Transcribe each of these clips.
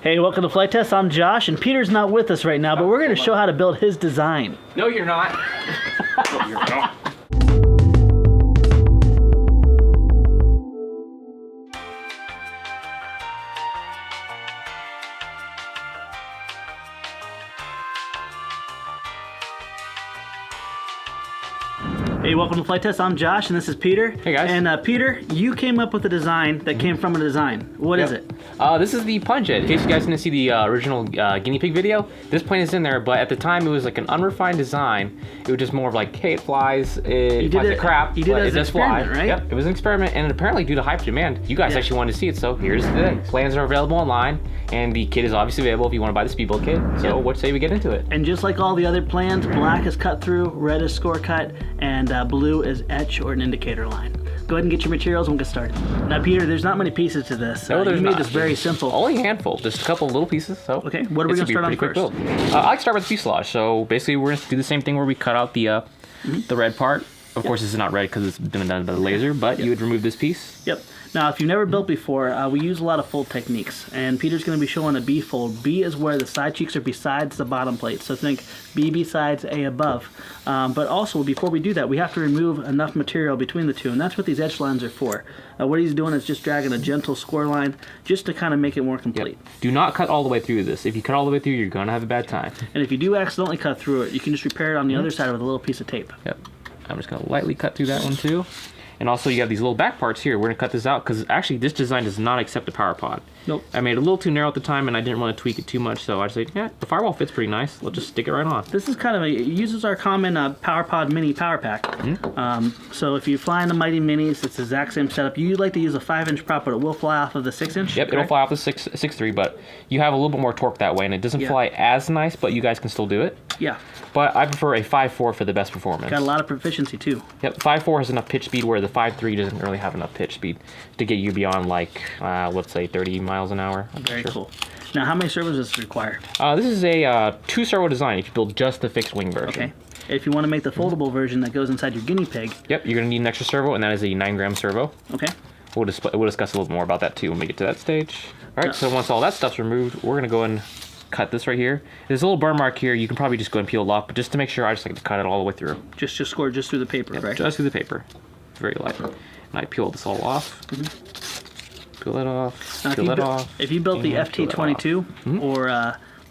Hey, welcome to Flight Test. I'm Josh, and Peter's not with us right now, but we're going to show how to build his design. No, you're not. No, you're not. Hey, welcome to Flight Test. I'm Josh, and this is Peter. Hey, guys. And Peter, you came up with a design that came from a design. What is it? This is the punch head. In case you guys didn't see the original guinea pig video, this plane is in there, but at the time it was like an unrefined design. It was just more of like, hey, it flies, it flies like crap, you did but it it as an does fly. experiment, right? Yep, it was an experiment, and apparently due to high demand, you guys actually wanted to see it, so here's the thing. Plans are available online, and the kit is obviously available if you want to buy the speedboat kit, so what say we get into it? And just like all the other plans, black is cut through, red is score cut, and blue is etch or an indicator line. Go ahead and get your materials and we'll get started. Now, Peter, there's not many pieces to this. No, there's you made not. this very simple. Only a handful, just a couple of little pieces. So okay, what are we going to start on first? I like to start with the fuselage. So basically, we're going to do the same thing where we cut out the red part. Of course, this is not red because it's been done by the laser, but you would remove this piece. Yep. Now, if you've never built before, we use a lot of fold techniques, and Peter's going to be showing a B fold. B is where the side cheeks are besides the bottom plate, so think B besides, A above. But also, before we do that, we have to remove enough material between the two, and that's what these edge lines are for. What he's doing is just dragging a gentle score line just to kind of make it more complete. Yep. Do not cut all the way through this. If you cut all the way through, you're going to have a bad time. And if you do accidentally cut through it, you can just repair it on the other side with a little piece of tape. Yep. I'm just going to lightly cut through that one too. And also you have these little back parts here. We're going to cut this out because actually this design does not accept a power pod. Nope. I made it a little too narrow at the time and I didn't want to tweak it too much, so I said, yeah, the firewall fits pretty nice. Let's just stick it right on. This is kind of it uses our common power pod mini power pack. So if you fly in the Mighty Minis, it's the exact same setup. You like to use a 5-inch prop, but it will fly off of the 6-inch? Yep, it'll fly off the 6.3, but you have a little bit more torque that way and it doesn't fly as nice, but you guys can still do it. Yeah. But I prefer a 5.4 for the best performance. Got a lot of proficiency too. Yep, 5.4 has enough pitch speed where the 5.3 doesn't really have enough pitch speed to get you beyond like, let's say 30 miles an hour. Very cool. Now, how many servos does this require? This is a 2-servo design if you build just the fixed wing version. Okay. If you want to make the foldable version that goes inside your guinea pig. Yep, you're going to need an extra servo, and that is a 9-gram servo. Okay. We'll discuss a little more about that too when we get to that stage. All right, so once all that stuff's removed, we're going to go and cut this right here. There's a little burn mark here. You can probably just go and peel it off, but just to make sure, I just like to cut it all the way through. Just score just through the paper, right? Just through the paper. Very light. And I peel this all off. Peel that off. Now, peel that off. If you built the FT22 or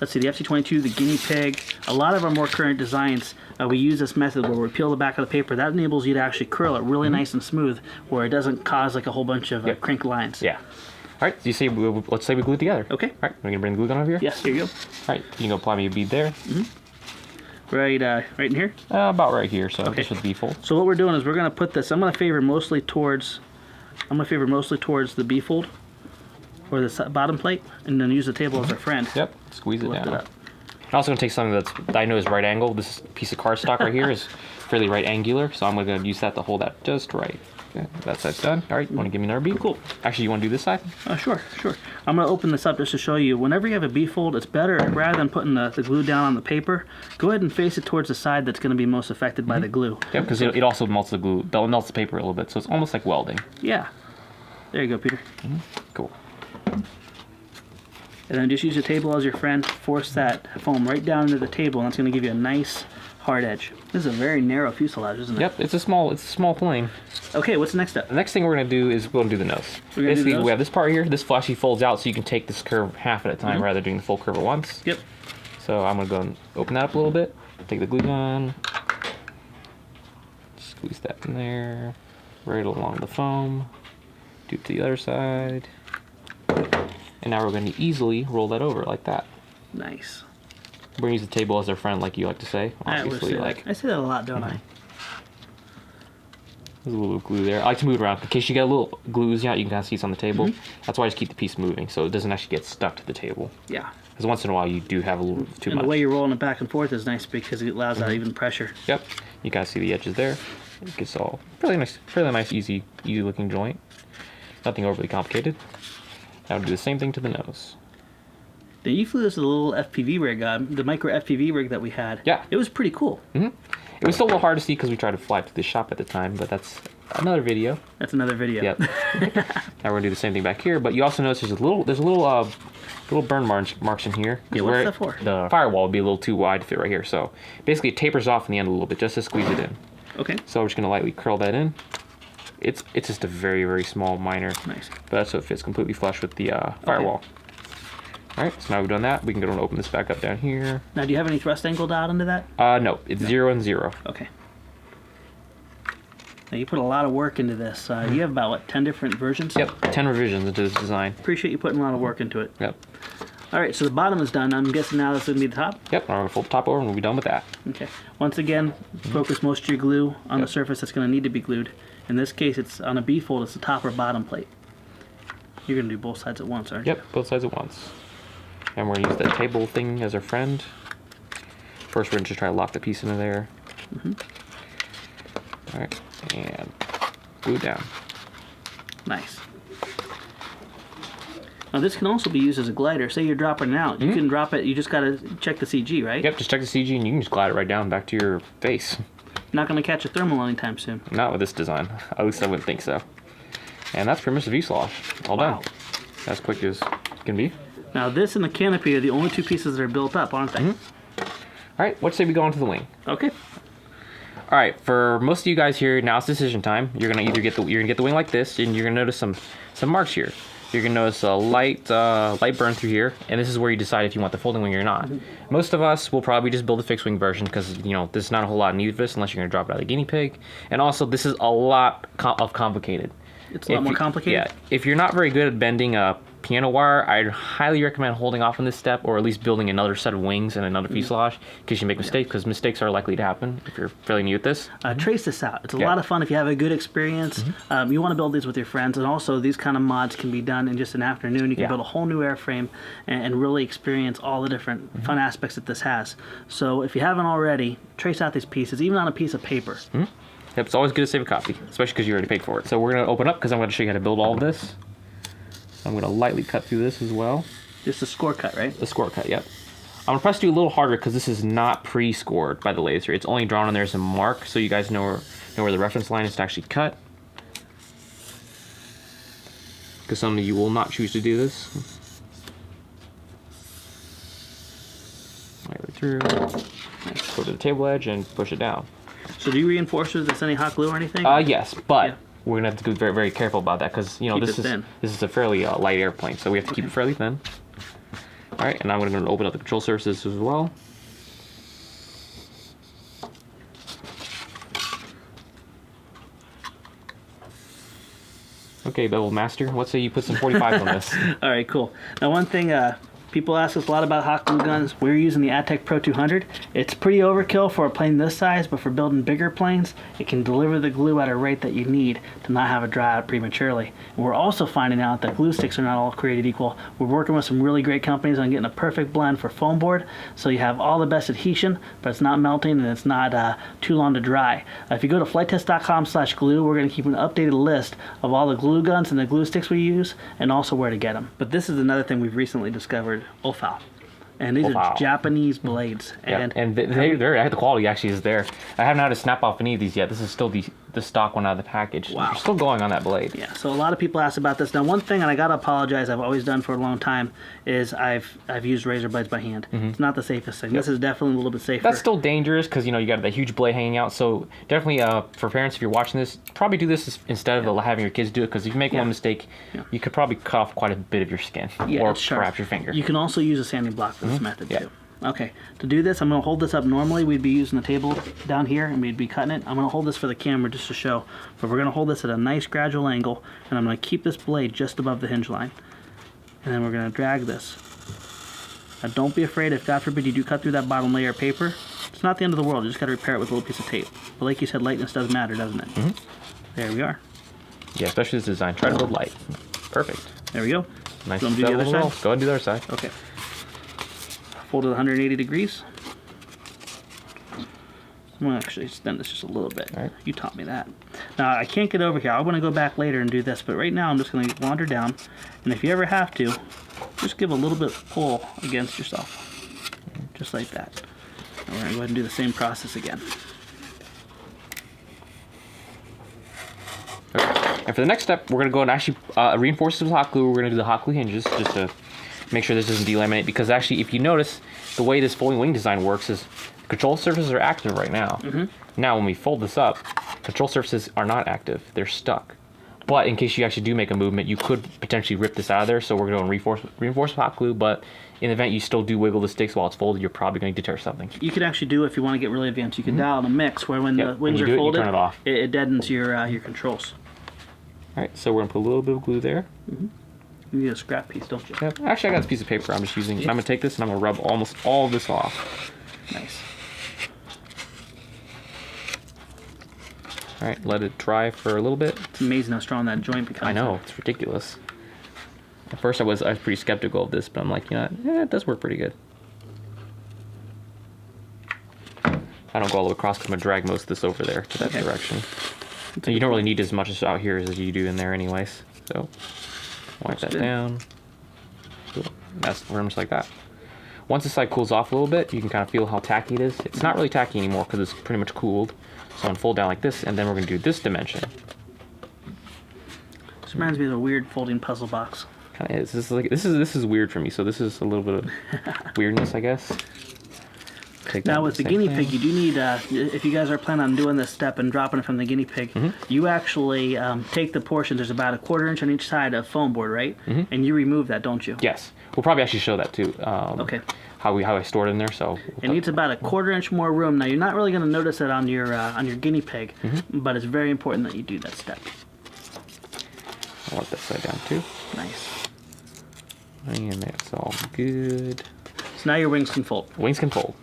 let's see, the FT22, the guinea pig, a lot of our more current designs, we use this method where we peel the back of the paper. That enables you to actually curl it really nice and smooth, where it doesn't cause like a whole bunch of crinked lines. Yeah. All right, so you say, let's say we glue it together. Okay. All right, we're going to bring the glue gun over here? Yes, here you go. All right, you can go apply me a bead there. Right in here? About right here, so just with the B-fold. So what we're doing is we're going to put this, I'm going to favor mostly towards the B-fold, or the bottom plate, and then use the table as our friend. Yep, squeeze it down. It up. I'm also going to take something that I know is right angle. This piece of cardstock right here is fairly right angular, so I'm going to use that to hold that just right. Okay, that side's done. All right, you want to give me another bead? Cool. Actually, you want to do this side? Sure. I'm going to open this up just to show you. Whenever you have a B-fold, it's better, rather than putting the glue down on the paper, go ahead and face it towards the side that's going to be most affected by the glue. Yeah, because it also melts the glue, melts the paper a little bit, so it's almost like welding. Yeah. There you go, Peter. Cool. And then just use the table as your friend. Force that foam right down into the table, and that's going to give you a nice hard edge. This is a very narrow fuselage, isn't it? Yep, it's a small plane. Okay, what's the next step? The next thing we're going to do is we're going to do the nose. Basically, we have this part here. This flashy folds out so you can take this curve half at a time rather than doing the full curve at once. Yep. So I'm going to go and open that up a little bit. Take the glue gun. Squeeze that in there. Right along the foam. Do it to the other side. And now we're going to easily roll that over like that. Nice. We're going to use the table as our friend, like you like to say. Obviously, I say that a lot, don't I? There's a little glue there. I like to move it around in case you get a little glues out. You can kind of see it's on the table. That's why I just keep the piece moving so it doesn't actually get stuck to the table. Yeah. Because once in a while you do have a little too much. And the way you're rolling it back and forth is nice because it allows that even pressure. Yep. You guys see the edges there. It gets all fairly nice, easy looking joint. Nothing overly complicated. Now we'll do the same thing to the nose. Now you flew this with a little FPV rig, the micro FPV rig that we had. Yeah. It was pretty cool. It was still a little hard to see because we tried to fly to the shop at the time, but that's another video. That's another video. Yep. Now we're gonna do the same thing back here, but you also notice there's a little burn marks in here. Yeah, what's that for? The firewall would be a little too wide to fit right here, so basically it tapers off in the end a little bit just to squeeze it in. Okay. So we're just gonna lightly curl that in. It's just a very, very small minor, Nice. but that's so it fits completely flush with the firewall. All right, so now we've done that, we can go and open this back up down here. Now, do you have any thrust angle dialed into that? No, it's 0 and 0. Okay. Now, you put a lot of work into this. You have about, what, 10 different versions? Yep, 10 revisions into this design. Appreciate you putting a lot of work into it. Yep. All right, so the bottom is done. I'm guessing now that's going to be the top? Yep, now we're going to fold the top over and we'll be done with that. Okay. Once again, focus most of your glue on the surface that's going to need to be glued. In this case, it's on a B-fold, it's the top or bottom plate. You're going to do both sides at once, aren't you? Yep, both sides at once. And we're going to use that table thing as our friend. First, we're going to just try to lock the piece into there. All right, and glue it down. Nice. Now, this can also be used as a glider. Say you're dropping it out. You can drop it, you just got to check the CG, right? Yep, just check the CG and you can just glide it right down back to your face. Not going to catch a thermal anytime soon. Not with this design. At least I wouldn't think so. And that's pretty much the fuselage. All done. As quick as it can be. Now, this and the canopy are the only two pieces that are built up, aren't they? All right, let's say we go on to the wing. Okay. All right, for most of you guys here, now it's decision time. You're gonna either get the wing like this, and you're gonna notice some marks here. You're gonna notice a light burn through here, and this is where you decide if you want the folding wing or not. Most of us will probably just build a fixed wing version because there's not a whole lot of need for this unless you're gonna drop it out of the guinea pig. And also, this is a lot of complicated. It's a lot more complicated? Yeah, if you're not very good at bending a piano wire, I'd highly recommend holding off on this step, or at least building another set of wings and another fuselage in case you make mistakes, because mistakes are likely to happen if you're fairly new at this. Trace this out. It's a lot of fun if you have a good experience. You want to build these with your friends, and also these kind of mods can be done in just an afternoon. You can build a whole new airframe and really experience all the different fun aspects that this has. So if you haven't already, trace out these pieces, even on a piece of paper. Yep, it's always good to save a copy, especially because you already paid for it. So we're going to open up because I'm going to show you how to build all of this. I'm going to lightly cut through this as well. Just a score cut, right? The score cut, yep. I'm going to press do a little harder because this is not pre-scored by the laser. It's only drawn on there as a mark, so you guys know where the reference line is to actually cut. Because some of you will not choose to do this. Lightly through. Go to the table edge and push it down. So do you reinforce with any hot glue or anything? Yes, but we're gonna have to be very, very careful about that because this is a fairly light airplane, so we have to keep it fairly thin. All right, and now I'm gonna open up the control surfaces as well. Okay, Bevel Master, let's say you put some 45s on this. All right, cool. Now, one thing people ask us a lot about hot glue guns. We're using the Adtech Pro 200. It's pretty overkill for a plane this size, but for building bigger planes, it can deliver the glue at a rate that you need to not have it dry out prematurely. And we're also finding out that glue sticks are not all created equal. We're working with some really great companies on getting a perfect blend for foam board, so you have all the best adhesion, but it's not melting and it's not too long to dry. If you go to flighttest.com/glue, we're going to keep an updated list of all the glue guns and the glue sticks we use, and also where to get them. But this is another thing we've recently discovered. Ofal. And these are Japanese blades. And the quality actually is there. I haven't had to snap off any of these yet. This is still the stock one out of the package. Wow. They're still going on that blade. Yeah, so a lot of people ask about this. Now, one thing, and I gotta apologize, I've always done for a long time, is I've used razor blades by hand. It's not the safest thing. This is definitely a little bit safer. That's still dangerous because you got that huge blade hanging out. So definitely, for parents, if you're watching this, probably do this instead of having your kids do it, because if you make one mistake, you could probably cut off quite a bit of your skin, or perhaps your finger. You can also use a sanding block for this method too. Okay, to do this, I'm going to hold this up normally. We'd be using the table down here, and we'd be cutting it. I'm going to hold this for the camera just to show, but we're going to hold this at a nice gradual angle, and I'm going to keep this blade just above the hinge line. And then we're going to drag this. Now, don't be afraid if, God forbid, you do cut through that bottom layer of paper. It's not the end of the world. You just got to repair it with a little piece of tape. But like you said, lightness does matter, doesn't it? There we are. Yeah, especially this design. Try to build light. Perfect. There we go. Nice. Do you want to do the other side? Go ahead and do the other side. Okay. Fold it 180 degrees. I'm going to actually extend this just a little bit. Right. You taught me that. Now, I can't get over here. I want to go back later and do this, but right now I'm just going to wander down. And if you ever have to, just give a little bit of pull against yourself. Just like that. And we're going to go ahead and do the same process again. And for the next step, we're going to go and actually reinforce this with hot glue. We're going to do the hot glue hinges just to make sure this doesn't delaminate. Because actually, if you notice, the way this folding wing design works is control surfaces are active right now. Now, when we fold this up, control surfaces are not active. They're stuck. But in case you actually do make a movement, you could potentially rip this out of there. So we're going to reinforce with hot glue. But in the event you still do wiggle the sticks while it's folded, you're probably going to deter something. You can actually do, if you want to get really advanced, you can dial in a mix where when the wings are folded, turn it off. It deadens your controls. All right, so we're going to put a little bit of glue there. You need a scrap piece, don't you? Yep. Actually, I got this piece of paper I'm just using. And I'm going to take this and I'm going to rub almost all of this off. Nice. All right, let it dry for a little bit. It's amazing how strong that joint becomes. I know, it's ridiculous. At first I was pretty skeptical of this, but I'm like, you know, yeah, it does work pretty good. I don't go all the way across because I'm going to drag most of this over there to that direction. And you don't really need as much as out here as you do in there anyways. So, wipe that down. Cool. That's just like that. Once the side cools off a little bit, you can kind of feel how tacky it is. It's not really tacky anymore because it's pretty much cooled. So I'm gonna fold down like this, and then we're gonna do this dimension. This reminds me of a weird folding puzzle box. Kind of is. This is weird for me. So this is a little bit of weirdness, I guess. Now with the guinea pig, you do need, if you guys are planning on doing this step and dropping it from the guinea pig, you actually take the portion, there's about a 1/4 inch on each side of foam board, right? And you remove that, don't you? Yes. We'll probably actually show that too. Okay. How I stored it in there, so. It needs about a 1/4 inch more room. Now you're not really going to notice it on your guinea pig, but it's very important that you do that step. I'll let that side down too. Nice. And that's all good. So now your wings can fold. Wings can fold.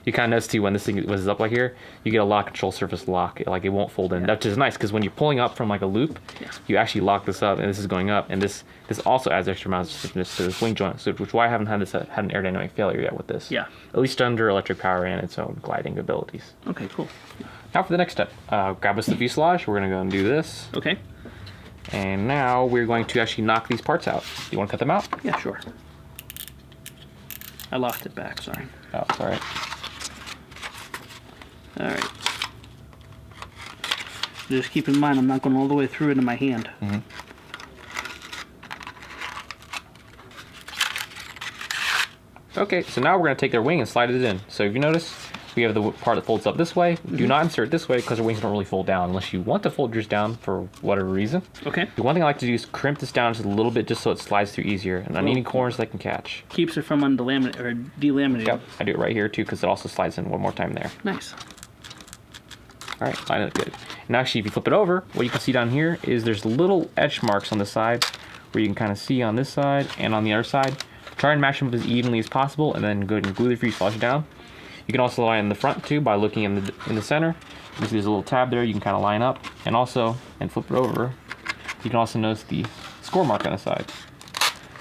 You kind of notice too when this thing was up like here, you get a lot of control surface lock. Like it won't fold in. That's just nice because when you're pulling up from like a loop, you actually lock this up, and this is going up, and this also adds extra amounts of stiffness to this wing joint, so, which is why I haven't had an aerodynamic failure yet with this. Yeah. At least under electric power and its own gliding abilities. Okay, cool. Now for the next step, grab us the fuselage. We're gonna go and do this. Okay. And now we're going to actually knock these parts out. You want to cut them out? Yeah, sure. I locked it back. Sorry. Oh, it's all right. All right. Just keep in mind, I'm not going all the way through into my hand. Okay, so now we're going to take their wing and slide it in. So if you notice, we have the part that folds up this way. Do not insert it this way because their wings don't really fold down unless you want to fold yours down for whatever reason. Okay. The one thing I like to do is crimp this down just a little bit just so it slides through easier and on any corners they can catch. Keeps it from delaminating. Yep, I do it right here too because it also slides in one more time there. Nice. All right, line it good. And actually, if you flip it over, what you can see down here is there's little etch marks on the side where you can kind of see on this side and on the other side. Try and match them up as evenly as possible, and then go ahead and glue the fuselage down. You can also line in the front too by looking in the center. You see there's a little tab there you can kind of line up, and flip it over. You can also notice the score mark on the side.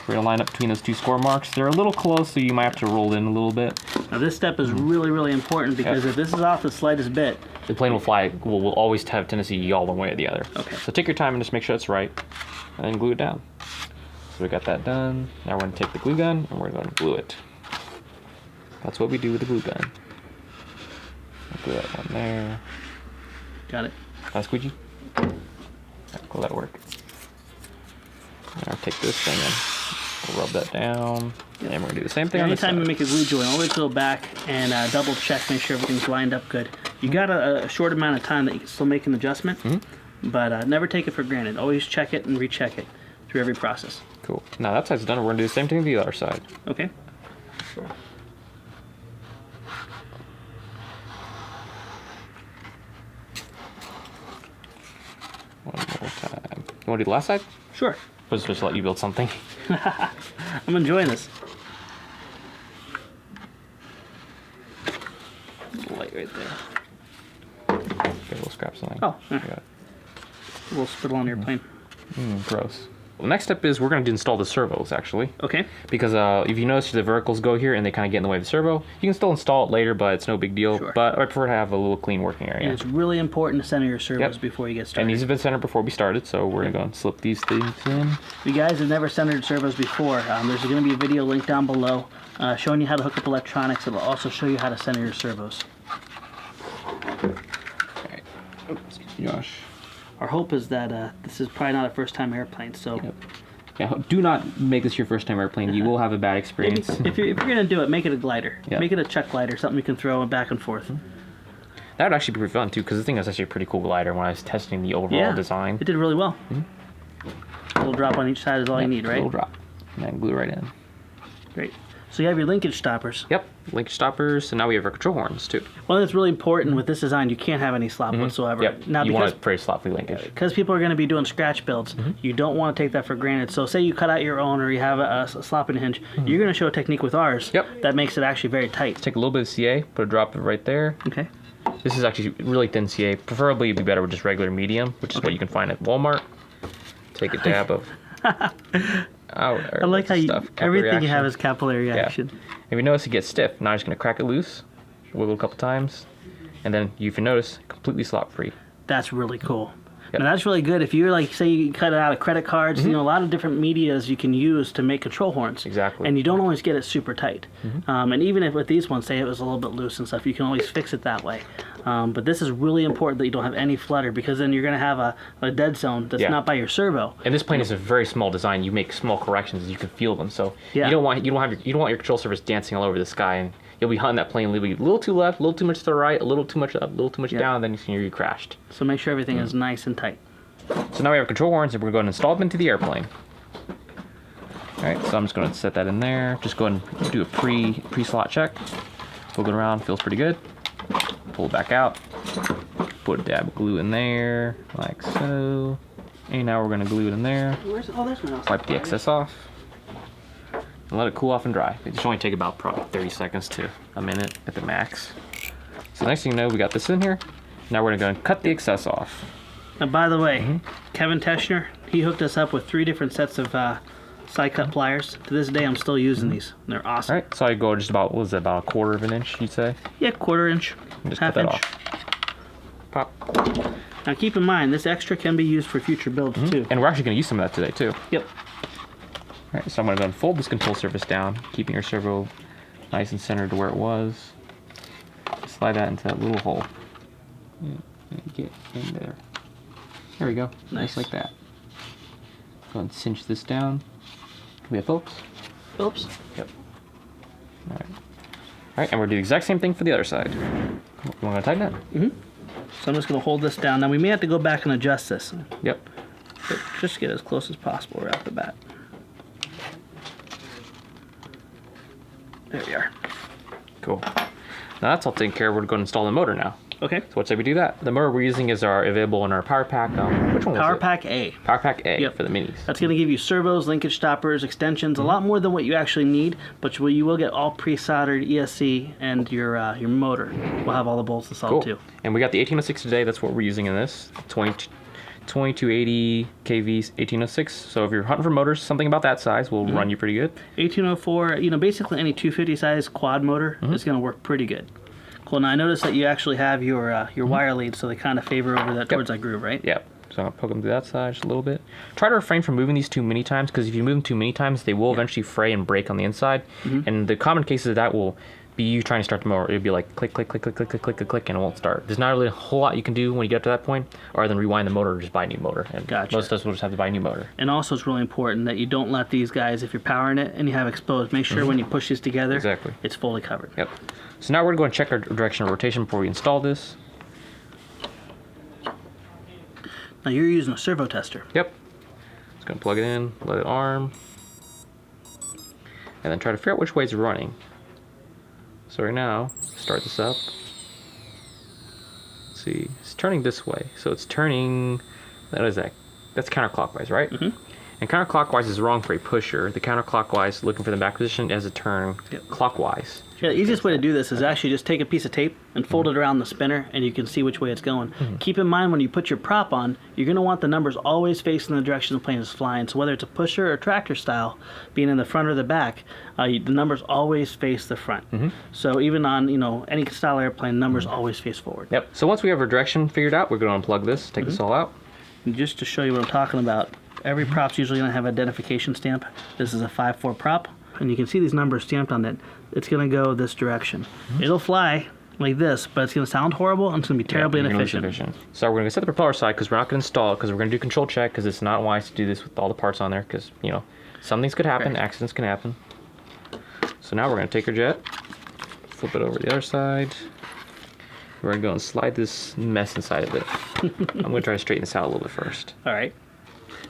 We're gonna line up between those two score marks. They're a little close, so you might have to roll in a little bit. Now this step is really, really important because if this is off the slightest bit, the plane will always have a tendency to yaw one way or the other. Okay. So take your time and just make sure it's right, and then glue it down. So we got that done. Now we're gonna take the glue gun and we're gonna glue it. That's what we do with the glue gun. Glue that one there. Got it. Squeegee? Right, cool, that'll work. Now take this thing and we'll rub that down. And we're gonna do the same thing on this side. Anytime you make a glue joint, always go back and double check, make sure everything's lined up good. You got a short amount of time that you can still make an adjustment, but never take it for granted. Always check it and recheck it through every process. Cool. Now that side's done, we're gonna do the same thing with the other side. Okay. One more time. You wanna do the last side? Sure. Or just let you build something? I'm enjoying this. Light right there. Got a little scrap something. Oh, got it. A little spittle on your plane. Gross. Well, next step is we're going to install the servos, actually. Okay. Because if you notice the verticals go here and they kind of get in the way of the servo, you can still install it later, but it's no big deal. Sure. But I prefer to have a little clean working area. And it's really important to center your servos before you get started. And these have been centered before we started, so we're going to go and slip these things in. If you guys have never centered servos before, there's going to be a video linked down below showing you how to hook up electronics. It'll also show you how to center your servos. Alright. Oops, Josh. our hope is that this is probably not a first-time airplane. So. Yep. Yeah, do not make this your first time airplane. You will have a bad experience. If you're gonna do it, make it a glider. Yep. Make it a check glider, something you can throw back and forth. That would actually be pretty fun too, because the thing is actually a pretty cool glider when I was testing the overall design. It did really well. A little drop on each side is all you need, right? A little drop. And then glue right in. Great. So you have your linkage stoppers. Yep, linkage stoppers, and now we have our control horns too. Well, that's really important with this design. You can't have any slop whatsoever. Yep, Now, you want a very sloppy linkage. Because people are going to be doing scratch builds, you don't want to take that for granted. So say you cut out your own or you have a slopping hinge, you're going to show a technique with ours that makes it actually very tight. Take a little bit of CA, put a drop of it right there. Okay. This is actually really thin CA. Preferably it'd be better with just regular medium, which is what you can find at Walmart. Take a dab of... I like how everything you have is capillary action. If you notice it gets stiff, now I'm just going to crack it loose, wiggle a couple times, and then if you notice, completely slop free. That's really cool. Yep. Now that's really good. If you're like, say you cut it out of credit cards, you know, a lot of different medias you can use to make control horns. Exactly. And you don't always get it super tight. And even if with these ones, say it was a little bit loose and stuff, you can always fix it that way. But this is really important that you don't have any flutter, because then you're going to have a dead zone that's not by your servo. And this plane is a very small design. You make small corrections and you can feel them. So you don't want your control surface dancing all over the sky, and you'll be hunting that plane, it'll be a little too left, a little too much to the right, a little too much up, a little too much down, and then you crashed. So make sure everything is nice and tight. So now we have control horns, and we're going to install them into the airplane. All right, so I'm just going to set that in there. Just go ahead and do a pre-slot check. Wiggle it around, feels pretty good. Pull it back out. Put a dab of glue in there, like so. And now we're going to glue it in there. There's my Wipe the excess off. And let it cool off and dry. It should only take about probably 30 seconds to a minute at the max. So next thing you know, we got this in here. Now we're going to go and cut the excess off. Now, by the way, Kevin Teschner, he hooked us up with 3 different sets of side cut pliers. To this day, I'm still using these. They're awesome. All right, so I go just about, what was it, about a 1/4 of an inch, you'd say? Yeah, 1/4 inch, Just half cut that inch. off. Pop. Now, keep in mind, this extra can be used for future builds too. And we're actually going to use some of that today too. Yep. All right, so I'm going to go and fold this control surface down, keeping your servo nice and centered to where it was. Slide that into that little hole. And get in there. There we go. Nice like that. Go and cinch this down. We have Phillips. Phillips? Yep. All right. All right, and we'll do the exact same thing for the other side. You want to tighten it? So I'm just going to hold this down. Now, we may have to go back and adjust this. Yep. But just get as close as possible right off the bat. There we are. Cool. Now that's all taken care of. We're going to install the motor now. Okay. So what say we do that? The motor we're using is available in our Power Pack. Which one was Power it? Pack A. Power Pack A for the minis. That's going to give you servos, linkage stoppers, extensions, a lot more than what you actually need, but you will get all pre-soldered ESC, and your motor will have all the bolts installed too. And we got the 1806 today. That's what we're using in this. 2280 kV 1806. So if you're hunting for motors, something about that size will run you pretty good. 1804, basically any 250 size quad motor is going to work pretty good. Cool. Now I noticed that you actually have your wire leads, so they kind of favor over that towards that groove, right? Yep. So I'm going to poke them to that side just a little bit. Try to refrain from moving these too many times, because if you move them too many times, they will eventually fray and break on the inside. And the common cases of that will be you trying to start the motor. It'll be like click, click, click, click, click, click, click, click, click, and it won't start. There's not really a whole lot you can do when you get to that point, other than rewind the motor or just buy a new motor. And most of us will just have to buy a new motor. And also, it's really important that you don't let these guys, if you're powering it and you have exposed, make sure when you push these together, it's fully covered. Yep. So now we're going to check our direction of rotation before we install this. Now you're using a servo tester. Yep. Just going to plug it in, let it arm, and then try to figure out which way it's running. So right now, start this up. Let's see, it's turning this way. So it's turning, that is that. That's counterclockwise, right? And counterclockwise is wrong for a pusher. The counterclockwise, looking for the back position, as a turn clockwise. Yeah, the easiest way to do this is actually just take a piece of tape and fold it around the spinner, and you can see which way it's going. Keep in mind, when you put your prop on, you're going to want the numbers always facing the direction the plane is flying. So whether it's a pusher or tractor style, being in the front or the back, the numbers always face the front. So even on any style airplane, numbers always face forward. Yep. So once we have our direction figured out, we're going to unplug this, take this all out. And just to show you what I'm talking about, every prop's usually going to have an identification stamp. This is a 5-4 prop, and you can see these numbers stamped on it. It's going to go this direction. It'll fly like this, but it's going to sound horrible and it's going to be terribly inefficient. So we're going to set the propeller aside because we're not going to install it because we're going to do control check because it's not wise to do this with all the parts on there because, you know, some things could happen, accidents can happen. So now we're going to take our jet, flip it over to the other side. We're going to go and slide this mess inside of it. I'm going to try to straighten this out a little bit first. All right.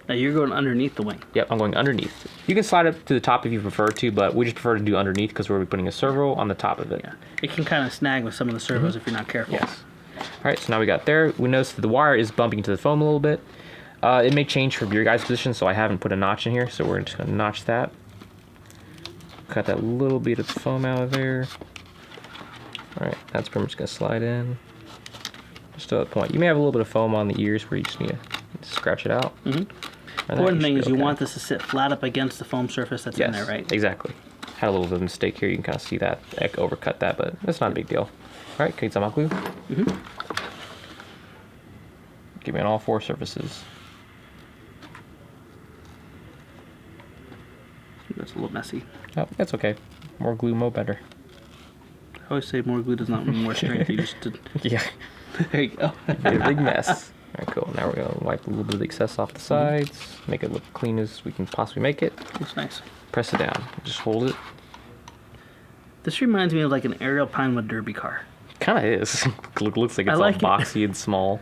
Now you're going underneath the wing. Yep, I'm going underneath. You can slide it to the top if you prefer to, but we just prefer to do underneath because we're putting a servo on the top of it. Yeah. It can kind of snag with some of the servos if you're not careful. Yes. All right, so now we got there. We notice that the wire is bumping into the foam a little bit. It may change from your guys' position, so I haven't put a notch in here, so we're just going to notch that. Cut that little bit of foam out of there. All right, that's pretty much going to slide in. Just to that point. You may have a little bit of foam on the ears where you just need to scratch it out. Important thing is you want this to sit flat up against the foam surface that's in there, right? Exactly. Had a little bit of a mistake here. You can kind of see that. I overcut that, but that's not a big deal. All right, can you some MacLeod? Give me on all 4 surfaces. That's a little messy. Oh, that's okay. More glue, more better. I always say more glue does not mean more strength. You just did. Yeah. There you go. Made a big mess. All right, cool. Now we're going to wipe a little bit of the excess off the sides, make it look clean as we can possibly make it. Looks nice. Press it down. Just hold it. This reminds me of like an aerial Pinewood Derby car. Kind of is. Looks like it's all boxy and small.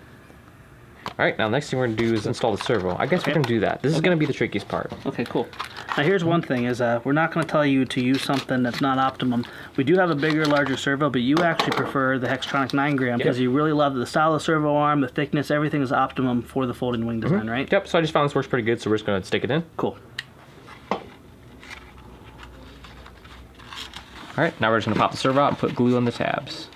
All right, now next thing we're going to do is install the servo. I guess we're going to do that. This is going to be the trickiest part. Okay, cool. Now here's one thing is we're not going to tell you to use something that's not optimum. We do have a bigger, larger servo, but you actually prefer the Hextronic 9 gram because you really love the style of servo arm, the thickness, everything is optimum for the folding wing design, right? Yep, so I just found this works pretty good, so we're just going to stick it in. Cool. All right, now we're just going to pop the servo out and put glue on the tabs.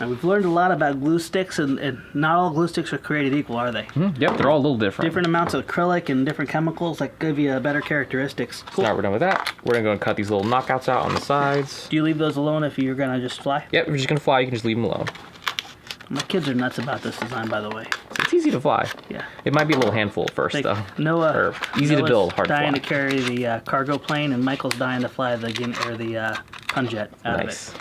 Now we've learned a lot about glue sticks, and not all glue sticks are created equal, are they? Yep, they're all a little different. Different amounts of acrylic and different chemicals that give you better characteristics. Cool. So now we're done with that. We're going to go and cut these little knockouts out on the sides. Do you leave those alone if you're going to just fly? Yep, if you're just going to fly, you can just leave them alone. My kids are nuts about this design, by the way. It's easy to fly. Yeah. It might be a little handful at first, though. Noah, or easy to build, hard to fly. dying to carry the cargo plane, and Michael's dying to fly the Punjet out of it.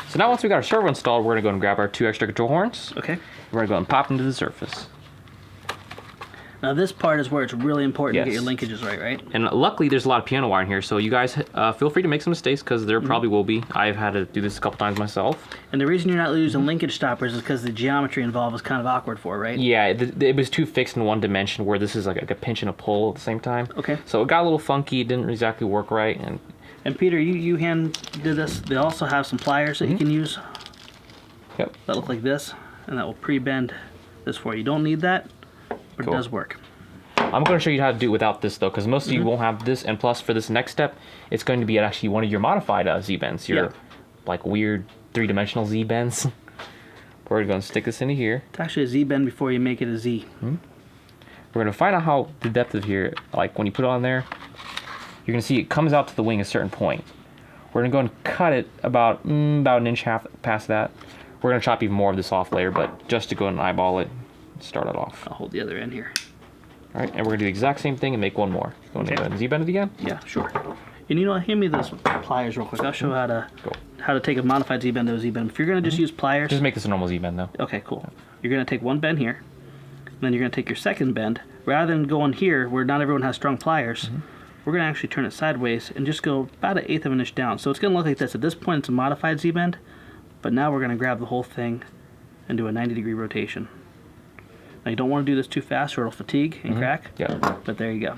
So now once we got our servo installed, we're going to go and grab our 2 extra control horns. Okay. We're going to go and pop them to the surface. Now this part is where it's really important to get your linkages right? And luckily there's a lot of piano wire in here, so you guys feel free to make some mistakes because there probably will be. I've had to do this a couple times myself. And the reason you're not using linkage stoppers is because the geometry involved is kind of awkward for, right? Yeah, it was too fixed in one dimension where this is like a pinch and a pull at the same time. Okay. So it got a little funky, it didn't exactly work right. And Peter, you hand did this. They also have some pliers that you can use. Yep. That look like this, and that will pre-bend this for you. You don't need that, but it does work. I'm going to show you how to do it without this though, because most of you won't have this. And plus, for this next step, it's going to be actually one of your modified Z-bends. Your like weird 3-dimensional Z-bends. We're going to stick this into here. It's actually a Z-bend before you make it a Z. We're going to find out how the depth of here, like when you put it on there, you're going to see it comes out to the wing a certain point. We're going to go and cut it about an inch half past that. We're going to chop even more of this off later, but just to go and eyeball it, start it off. I'll hold the other end here. All right, and we're going to do the exact same thing and make one more. Going to Z-bend it again? Yeah, sure. And you know, hand me those pliers real quick. I'll show how to take a modified Z-bend to a Z-bend. If you're going to just use pliers... Just make this a normal Z-bend though. Okay, cool. You're going to take one bend here, and then you're going to take your second bend. Rather than going here, where not everyone has strong pliers, we're going to actually turn it sideways and just go about 1/8 of an inch down. So it's going to look like this. At this point, it's a modified Z-bend, but now we're going to grab the whole thing and do a 90-degree rotation. Now you don't want to do this too fast or it'll fatigue and crack. Yeah. But there you go.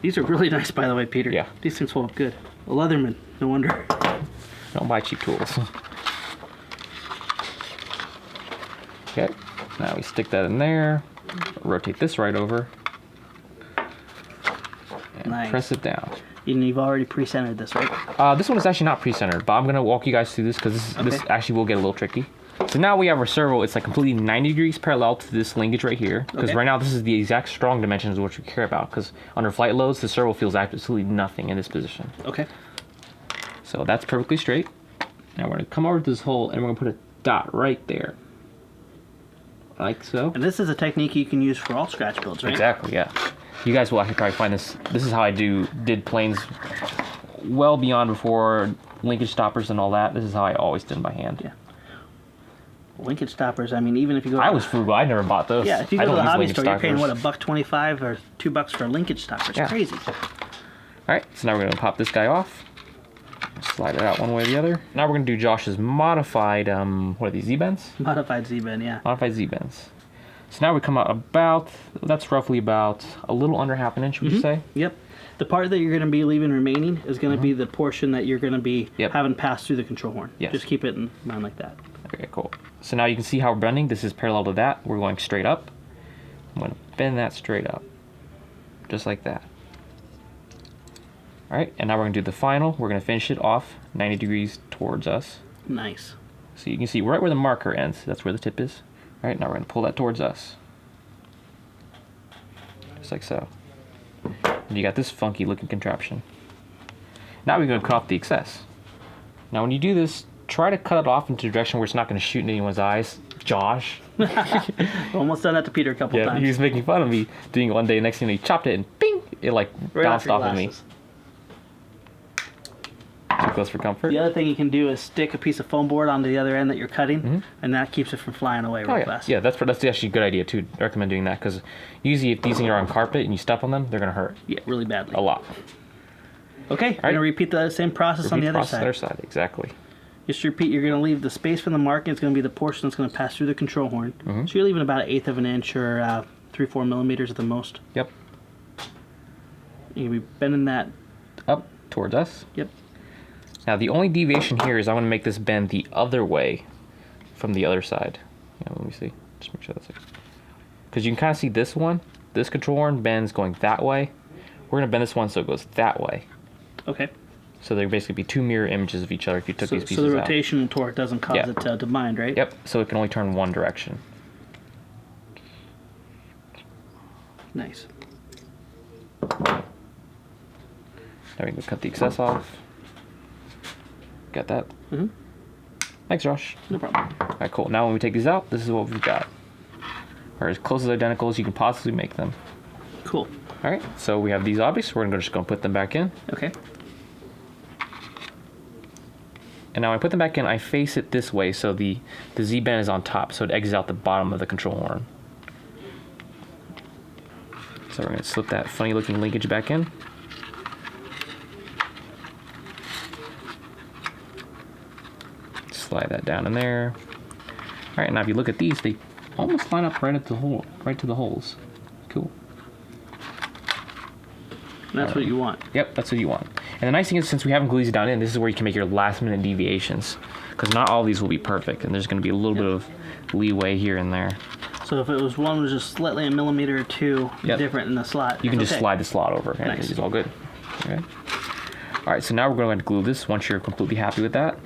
These are really nice, by the way, Peter. Yeah. These things hold up good. A Leatherman, no wonder. Don't buy cheap tools. Okay, now we stick that in there. Rotate this right over. And Nice. press it down. And you've already pre-centered this, right? This one is actually not pre-centered, but I'm going to walk you guys through this because this actually will get a little tricky. So now we have our servo. It's like completely 90 degrees parallel to this linkage right here. Because right now this is the exact strong dimensions of what we care about. Because under flight loads, the servo feels absolutely nothing in this position. Okay. So that's perfectly straight. Now we're going to come over to this hole and we're going to put a dot right there. Like so. And this is a technique you can use for all scratch builds, right? Exactly, yeah. You guys will actually probably find this. This is how I did planes well beyond before linkage stoppers and all that. This is how I always did by hand. Yeah. Linkage stoppers. I mean, even if you go. I was frugal. I never bought those. Yeah, if you go to the hobby store, you're paying what, $1.25 or $2 for a linkage stopper. It's crazy. All right, so now we're gonna pop this guy off. Slide it out one way or the other. Now we're gonna do Josh's modified. What are these, Z-bends? Modified Z-bend, yeah. Modified Z-bends. So now we come out about. That's roughly about a little under half an inch. Would you say? Yep. The part that you're going to be leaving remaining is going to be the portion that you're going to be having pass through the control horn. Yes. Just keep it in mind like that. Okay, cool. So now you can see how we're bending. This is parallel to that. We're going straight up. I'm going to bend that straight up. Just like that. All right, and now we're going to do the final. We're going to finish it off 90 degrees towards us. Nice. So you can see right where the marker ends. That's where the tip is. All right, now we're going to pull that towards us. Just like so. And you got this funky looking contraption. Now we're going to cut off the excess. Now when you do this, try to cut it off into a direction where it's not going to shoot in anyone's eyes. Josh. Almost done that to Peter a couple times. He was making fun of me doing it one day. Next thing he chopped it and bing! It like bounced off of me. Too close for comfort. The other thing you can do is stick a piece of foam board onto the other end that you're cutting, and that keeps it from flying away real fast. Yeah, that's actually a good idea too. I recommend doing that because usually if these things are on carpet and you step on them, they're going to hurt. Yeah, really badly. A lot. Okay, we're going to repeat the same process on the other side. Other side, exactly. Just repeat, you're going to leave the space from the marking. It's going to be the portion that's going to pass through the control horn. So you're leaving about 1/8 of an inch or 3-4 millimeters at the most. Yep. You'll be bending that up towards us. Yep. Now the only deviation here is I want to make this bend the other way from the other side. Yeah, let me see. Just make sure that's it. Because you can kind of see this one. This control horn bends going that way. We're going to bend this one so it goes that way. Okay. So there basically be two mirror images of each other if you took these pieces out. So the rotation and torque doesn't cause it to bind, right? Yep. So it can only turn one direction. Nice. Now we can cut the excess off. Got that? Thanks, Josh. No problem. All right, cool. Now when we take these out, this is what we've got. Or as close as identical as you can possibly make them. Cool. All right, so we have these objects. We're just going to put them back in. Okay. And now when I put them back in, I face it this way, so the Z-band is on top, so it exits out the bottom of the control horn. So we're going to slip that funny-looking linkage back in. Slide that down in there. All right, now if you look at these, they almost line up right at the hole, right to the holes. Cool. And that's what you want. Yep, that's what you want. And the nice thing is, since we haven't glued these down in, this is where you can make your last-minute deviations, because not all of these will be perfect, and there's going to be a little bit of leeway here and there. So if it was one was just slightly a millimeter or two different in the slot, you can just slide the slot over, and nice. It's all good. Okay. All right, so now we're going to glue this once you're completely happy with that.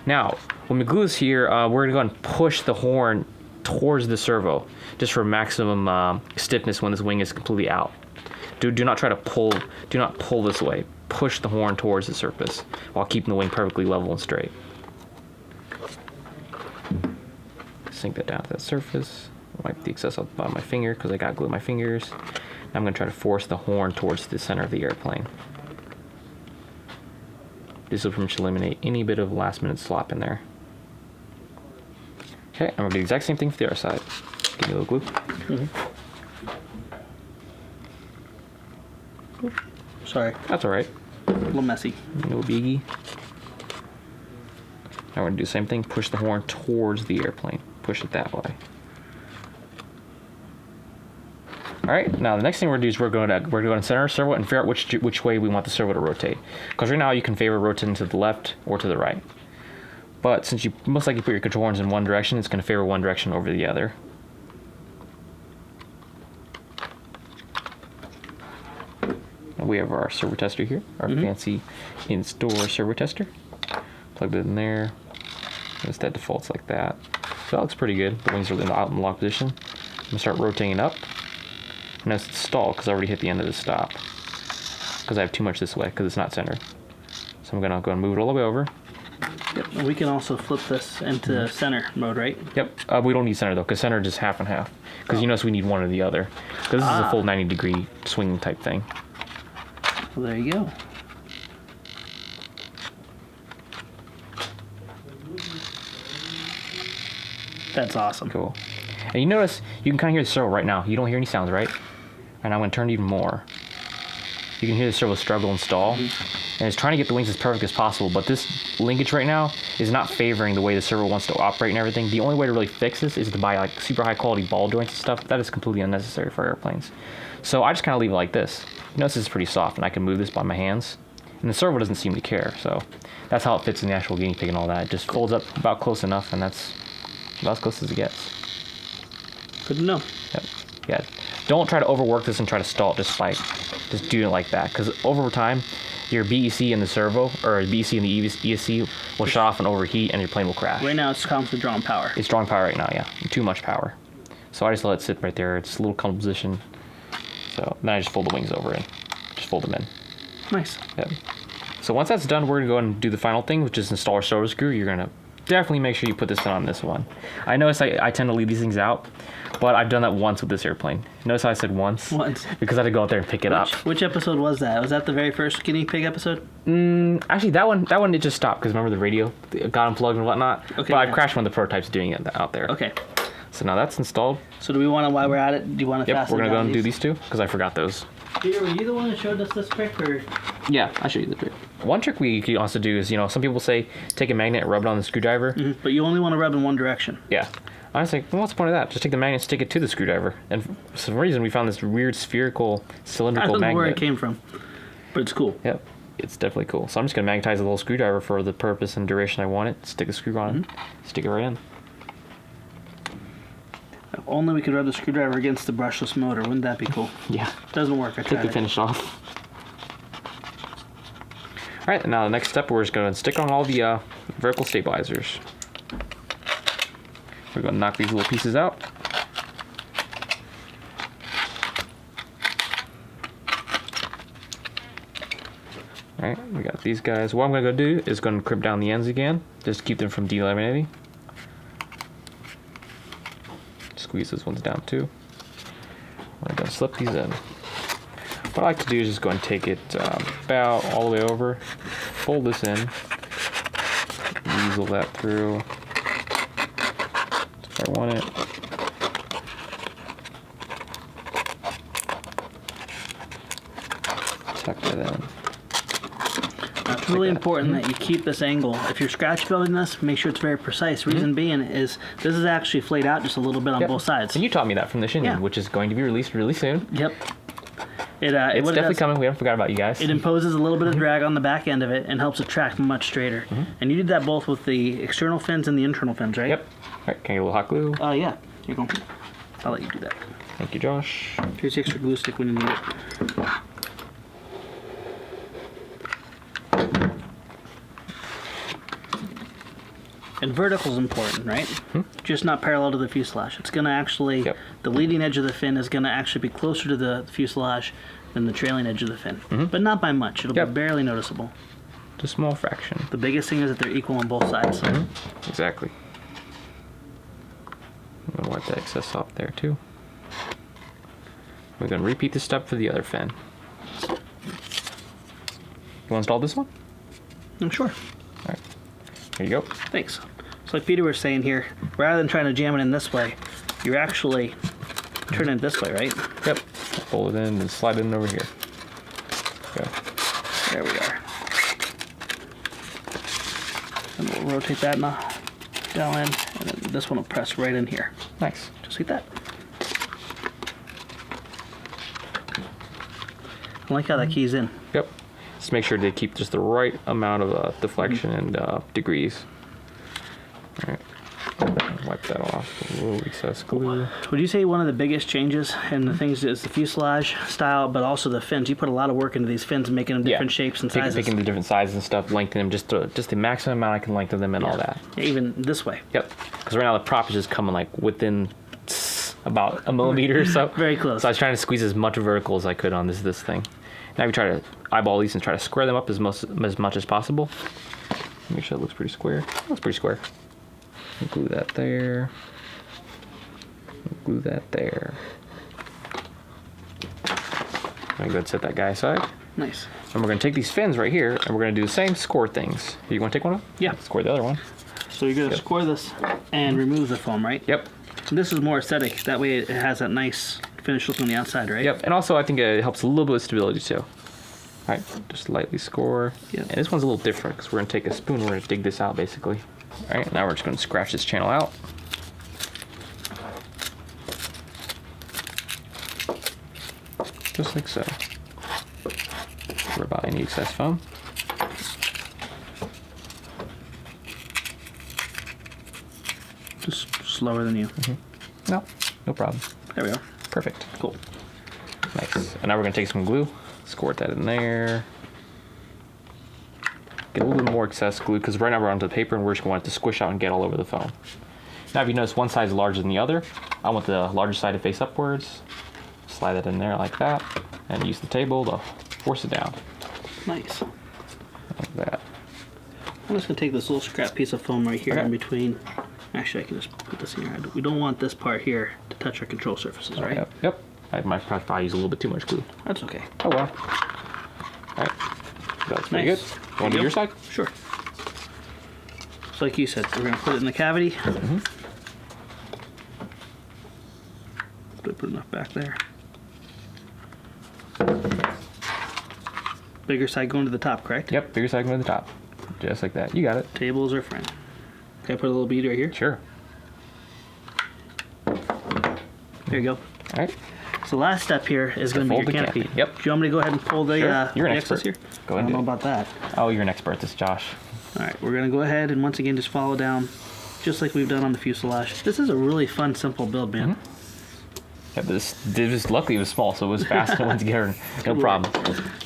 Now, when we glue this here, we're going to go and push the horn towards the servo, just for maximum stiffness when this wing is completely out. Do not try to pull. Do not pull this way. Push the horn towards the surface while keeping the wing perfectly level and straight. Sink that down to that surface. Wipe the excess off the bottom of my finger because I got glue in my fingers. Now I'm going to try to force the horn towards the center of the airplane. This will pretty much eliminate any bit of last-minute slop in there. Okay, I'm going to do the exact same thing for the other side. Give me a little glue. Sorry. That's all right. A little messy. No biggie. Now we're going to do the same thing. Push the horn towards the airplane. Push it that way. All right. Now the next thing we're going to do is we're going to center our servo and figure out which way we want the servo to rotate. Because right now you can favor rotating to the left or to the right. But since you most likely put your control horns in one direction, it's going to favor one direction over the other. And we have our servo tester here, our fancy in-store servo tester. Plugged it in there. Notice that defaults like that. So that looks pretty good. The wings are out in the lock position. I'm going to start rotating it up. Notice it's stalled because I already hit the end of the stop. Because I have too much this way because it's not centered. So I'm going to go and move it all the way over. Yep. And we can also flip this into center mode, right? Yep. We don't need center though, because center is just half and half. Because you notice we need one or the other. Because this is a full 90-degree swing type thing. Well, there you go. That's awesome. Cool. And you notice, you can kind of hear the servo right now. You don't hear any sounds, right? And I'm going to turn it even more. You can hear the servo struggle and stall. And it's trying to get the wings as perfect as possible, but this linkage right now is not favoring the way the servo wants to operate and everything. The only way to really fix this is to buy like super high quality ball joints and stuff. That is completely unnecessary for airplanes. So I just kind of leave it like this. You notice this is pretty soft, and I can move this by my hands. And the servo doesn't seem to care, so that's how it fits in the actual guinea pig and all that. It just folds up about close enough, and that's about as close as it gets. Good to know. Yep. Yeah. Don't try to overwork this and try to stall it just do it like that, because over time, your BEC in the servo, or BEC in the ESC will shut off and overheat, and your plane will crash. Right now, it's constantly drawing power. It's drawing power right now, yeah. Too much power. So I just let it sit right there. It's a little comfortable position. So then I just fold the wings over and just fold them in. Nice. Yep. So once that's done, we're going to go and do the final thing, which is install our servo screw. You're going to definitely make sure you put this on this one. I notice I tend to leave these things out, but I've done that once with this airplane. Notice how I said once? Once. Because I had to go out there and pick it up. Which episode was that? Was that the very first guinea pig episode? Actually, that one it just stopped because remember the radio got unplugged and whatnot. Okay. But I crashed one of the prototypes doing it out there. Okay. So now that's installed. So do we want to, while we're at it, do you want to Yep, fasten we're going to go down and do these two because I forgot those. Peter, were you the one that showed us this trick, or? Yeah, I'll show you the trick. One trick we could also do is, some people say take a magnet and rub it on the screwdriver. But you only want to rub in one direction. Yeah. I was like, well, what's the point of that? Just take the magnet and stick it to the screwdriver. And for some reason, we found this weird spherical, cylindrical I don't know magnet. where it came from, but it's cool. Yep. It's definitely cool. So I'm just going to magnetize the little screwdriver for the purpose and duration I want it. Stick a screw on it. Stick it right in. If only we could rub the screwdriver against the brushless motor. Wouldn't that be cool? Yeah. Doesn't work. I Take tried the it. finish off. All right, now the next step, we're just going to stick on all the vertical stabilizers. We're going to knock these little pieces out. All right, we got these guys. What I'm going to go do is going to crimp down the ends again, just to keep them from delaminating. Squeeze those ones down too. We're going to slip these in. What I like to do is just go and take it about all the way over, fold this in, weasel that through if I want it. Tuck that in. It's really important that you keep this angle. If you're scratch building this, make sure it's very precise. Reason being is this is actually flayed out just a little bit on both sides. And you taught me that from the Shinyan, Yeah. which is going to be released really soon. Yep. It's definitely coming. We haven't forgot about you guys. It imposes a little bit of drag on the back end of it and helps it track much straighter. And you did that both with the external fins and the internal fins, right? Yep. All right, can I get a little hot glue? Yeah. Here you go. I'll let you do that. Thank you, Josh. Here's the extra glue stick when you need it. And vertical is important, right? Just not parallel to the fuselage. It's going to actually, the leading edge of the fin is going to actually be closer to the fuselage than the trailing edge of the fin. But not by much. It'll be barely noticeable. Just a small fraction. The biggest thing is that they're equal on both sides. Exactly. I'm going to wipe that excess off there too. We're going to repeat this step for the other fin. You want to install this one? I'm sure. All right. Here you go. Thanks. So like Peter was saying here, rather than trying to jam it in this way, you're actually turning it this way, right? Yep. Fold it in and slide it in over here. Go. There we are. And we'll rotate that down in, and then this one will press right in here. Nice. Just like that. I like how that key's in. Yep. Just make sure they keep just the right amount of deflection and degrees. All right. Wipe that off. A little excess glue. Would you say one of the biggest changes in the things is the fuselage style, but also the fins? You put a lot of work into these fins, making them different shapes and sizes. Picking the different sizes and stuff, lengthening them, just the maximum amount I can lengthen them and all that. Yeah, even this way. Yep. Because right now the prop is just coming like within about a millimeter or so. Very close. So I was trying to squeeze as much vertical as I could on this thing. Now we try to eyeball these and try to square them up as much as possible. Make sure it looks pretty square. It looks pretty square. Glue that there. Glue that there. I'm gonna go and set that guy aside. Nice. And we're gonna take these fins right here and we're gonna do the same score things. You wanna take one of them? Yeah. Score the other one. So you're gonna score this and remove the foam, right? Yep. This is more aesthetic. That way it has that nice finished look on the outside, right? Yep. And also I think it helps a little bit with stability too. All right, just lightly score. Yeah. And this one's a little different because we're gonna take a spoon. We're gonna dig this out basically. All right. Now we're just gonna scratch this channel out. Just like so. Rub out any excess foam. Just slower than you. No, no problem. There we go. Perfect. Cool. Nice. And now we're gonna take some glue, squirt that in there. Get a little bit more excess glue because right now we're onto the paper and we're just gonna want it to squish out and get all over the foam. Now if you notice one side is larger than the other, I want the larger side to face upwards. Slide that in there like that and use the table to force it down. Nice. Like that. I'm just gonna take this little scrap piece of foam right here Okay. in between. Actually, I can just put this in here. We don't want this part here to touch our control surfaces, right? Yep. Yep. I might probably use a little bit too much glue. That's okay. Oh well. Alright. That's pretty Nice. good. You want to do your side? Sure. So like you said, we're gonna put it in the cavity. Put enough back there. Bigger side going to the top, correct? Yep, bigger side going to the top. Just like that. You got it. Table is our friend. Can I put a little bead right here? Sure. There you go. Alright. So the last step here is going to be your fold the canopy. canopy. Yep. Do you want me to go ahead and pull the, Sure. You're an the excess expert. here? Go I ahead don't and know do it. about that. Oh, you're an expert at this, Josh. All right, we're going to go ahead and once again just follow down just like we've done on the fuselage. This is a really fun, simple build, man. Yeah, but this luckily it was small, so it was fast and it went together. No problem.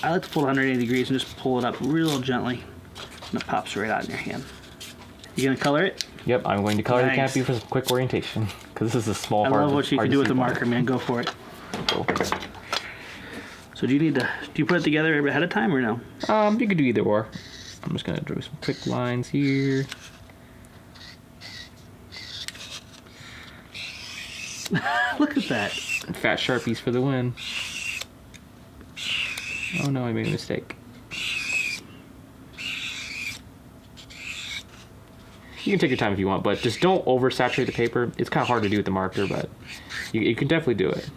I like to pull it 180 degrees and just pull it up real gently. And it pops right out in your hand. You going to color it? Yep, I'm going to color the Nice. canopy for some quick orientation because this is a small I part. love what you can do with the marker, man. Go for it. Cool. So do you put it together ahead of time or no? You could do either or. I'm just gonna draw some quick lines here. Look at that. And fat Sharpies for the win. Oh no, I made a mistake. You can take your time if you want, but just don't oversaturate the paper. It's kind of hard to do with the marker, but you can definitely do it.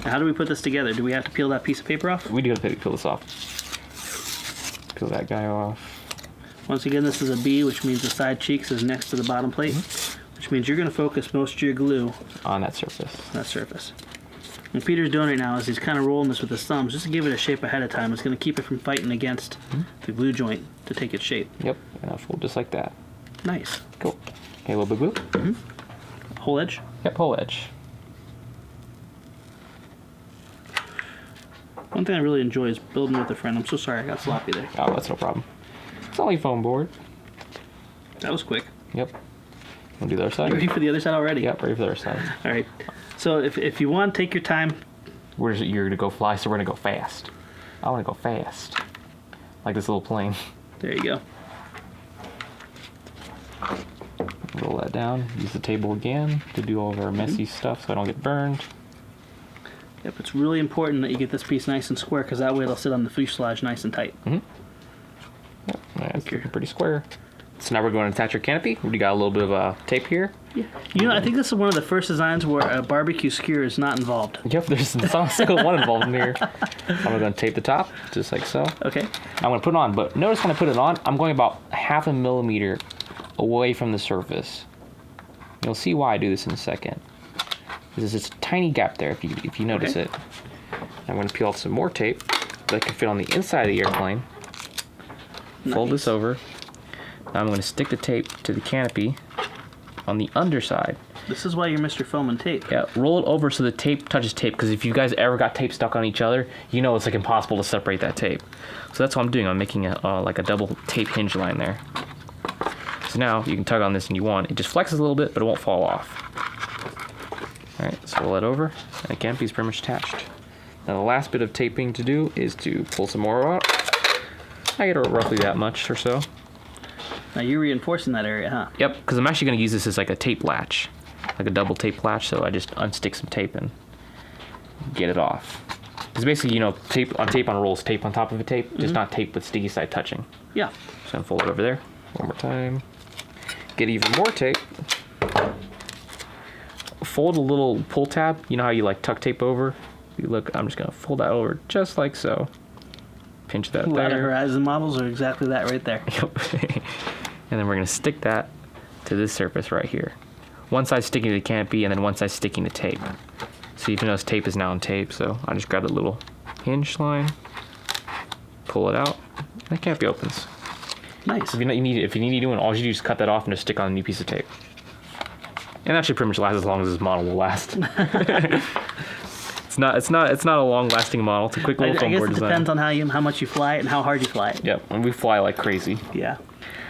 Now, how do we put this together? Do we have to peel that piece of paper off? We do have to peel this off. Peel that guy off. Once again, this is a B, which means the side cheeks is next to the bottom plate, which means you're going to focus most of your glue On that surface. on that surface. What Peter's doing right now is he's kind of rolling this with his thumbs just to give it a shape ahead of time. It's going to keep it from fighting against the glue joint to take its shape. Yep, and I'll fold just like that. Nice. Cool. Okay, a little bit of glue. Whole edge? Yep, whole edge. One thing I really enjoy is building with a friend. I'm so sorry I got sloppy there. Oh, that's no problem. It's only foam board. That was quick. Yep. Wanna do the other You side? ready for the other side already? Yep, ready for the other side. All right. So if you want, take your time. You're gonna go fly, so we're gonna go fast. I wanna go fast. Like this little plane. There you go. Roll that down. Use the table again to do all of our messy stuff so I don't get burned. Yep, it's really important that you get this piece nice and square because that way it'll sit on the fuselage nice and tight. Yep, that's looking pretty square. So now we're going to attach our canopy. We got a little bit of tape here. Yeah. You know, I think this is one of the first designs where a barbecue skewer is not involved. Yep, there's not a single one involved in here. I'm going to tape the top, just like so. Okay. I'm going to put it on, but notice when I put it on, I'm going about 1/2 millimeter away from the surface. You'll see why I do this in a second. There's this tiny gap there if you notice Okay. it. I'm going to peel off some more tape that can fit on the inside of the airplane. Fold Nice. this over. Now I'm going to stick the tape to the canopy on the underside. This is why you're Mr. Foam and Tape. Yeah, roll it over so the tape touches tape, because if you guys ever got tape stuck on each other, you know it's like impossible to separate that tape. So that's what I'm doing. I'm making a like a double tape hinge line there. So now you can tug on this and you want. It just flexes a little bit, but it won't fall off. All right, so roll it over, and the canopy is pretty much attached. Now the last bit of taping to do is to pull some more out. I get roughly that much or so. Now you're reinforcing that area, huh? Yep, because I'm actually going to use this as like a tape latch, like a double tape latch. So I just unstick some tape and get it off. Because basically, you know, tape on rolls, tape on top of a tape, just not tape with sticky side touching. Yeah. So I'm fold it over there. One more time. Get even more tape. Fold a little pull tab. You know how you like tuck tape over? You look, I'm just gonna fold that over just like so. Pinch that A lot of there. Horizon models are exactly that right there. Yep. And then we're gonna stick that to this surface right here. One side sticking to the canopy and then one side sticking to tape. So you can notice tape is now on tape, so I just grab the little hinge line, pull it out, and the canopy opens. Nice. If you need one, all you do is cut that off and just stick on a new piece of tape. And that should pretty much last as long as this model will last. It's not a long-lasting model. It's a quick little foam board I guess it design. depends on how much you fly it and how hard you fly it. Yep, and we fly like crazy. Yeah.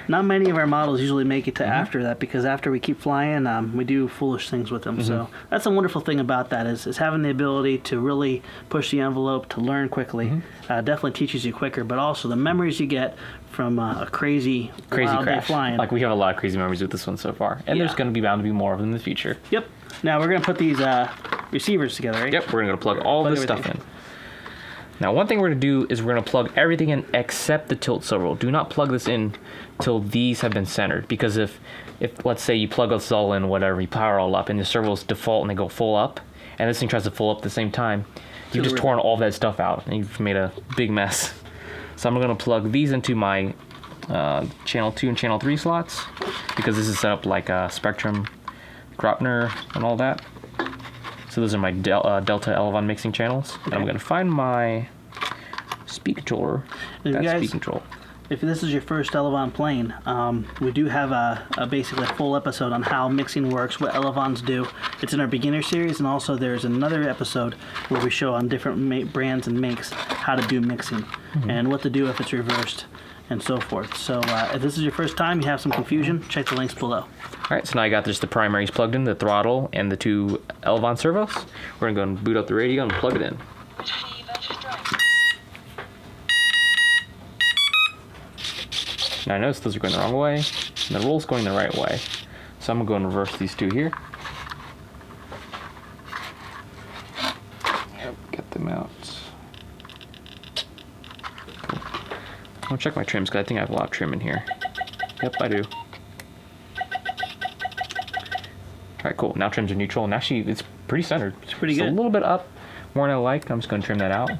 Not many of our models usually make it to after that, because after we keep flying, we do foolish things with them. So that's a wonderful thing about that is having the ability to really push the envelope, to learn quickly. Definitely teaches you quicker, but also the memories you get from a crazy wild day crash. flying. Like we have a lot of crazy memories with this one so far, and there's going to be bound to be more of them in the future. Yep. Now we're going to put these receivers together, right? Yep, we're going to plug all this stuff in. Now, one thing we're going to do is we're going to plug everything in except the tilt servo. Do not plug this in till these have been centered, because if let's say you plug this all in, whatever, you power all up, and the servos default and they go full up, and this thing tries to full up at the same time, you've just torn all that stuff out, and you've made a big mess. So I'm going to plug these into my channel 2 and channel 3 slots, because this is set up like a Spectrum, Grotner, and all that. So those are my Delta Elevon mixing channels. Okay. And I'm going to find my speed controller. Speed control. If this is your first Elevon plane, we do have a basically a full episode on how mixing works, what Elevons do. It's in our beginner series, and also there's another episode where we show on different brands and makes how to do mixing and what to do if it's reversed and so forth. So if this is your first time, you have some confusion, check the links below. All right, so now I got just the primaries plugged in, the throttle, and the 2 Elevon servos. We're going to go and boot up the radio and plug it in. Now I notice those are going the wrong way, and the roll's going the right way. So I'm going to go and reverse these 2 here. Yep, get them out. Cool. I'm going to check my trims, because I think I have a lot of trim in here. Yep, I do. Alright, cool. Now trims are neutral, and actually it's pretty centered. It's pretty good. A little bit up more than I like. I'm just going to trim that out,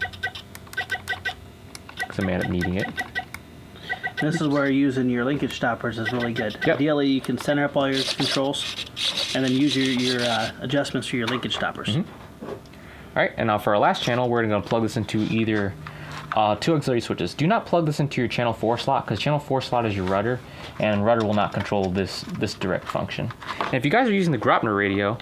because I may end up needing it. This is where using your linkage stoppers is really good. Yep. Ideally, you can center up all your controls and then use your adjustments for your linkage stoppers. Alright, and now for our last channel, we're going to plug this into either 2 auxiliary switches. Do not plug this into your channel 4 slot, because channel 4 slot is your rudder, and rudder will not control this direct function. And if you guys are using the Grotner radio,